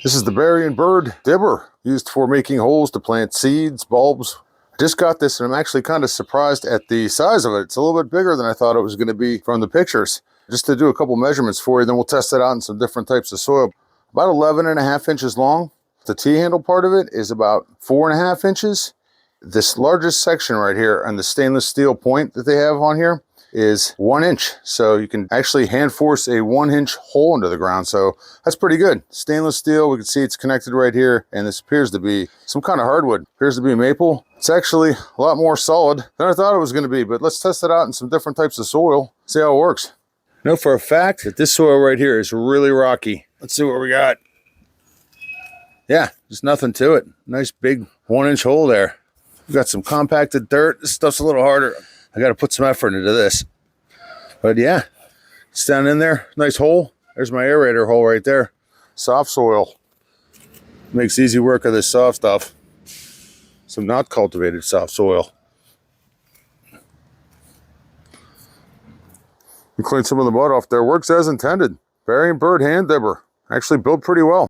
This is the berry and bird dibber, used for making holes to plant seeds, bulbs. I just got this and I'm actually kind of surprised at the size of it. It's a little bit bigger than I thought it was going to be from the pictures. Just to do a couple measurements for you, then we'll test it out in some different types of soil. About 11.5 inches long. The T-handle part of it is about 4.5 inches. This largest section right here on the stainless steel point that they have on here is 1 inch. So you can actually hand force a 1-inch hole into the ground. So that's pretty good. Stainless steel, we can see it's connected right here. And this appears to be some kind of hardwood. Appears to be maple. It's actually a lot more solid than I thought it was going to be. But let's test it out in some different types of soil. See how it works. I know for a fact that this soil right here is really rocky. Let's see what we got. Yeah, just nothing to it. Nice big 1-inch hole there. We've got some compacted dirt. This stuff's a little harder. I got to put some effort into this. But yeah, it's down in there. Nice hole. There's my aerator hole right there. Soft soil. Makes easy work of this soft stuff. Some not cultivated soft soil. And clean some of the mud off there. Works as intended. Berry and bird hand dibber. Actually built pretty well.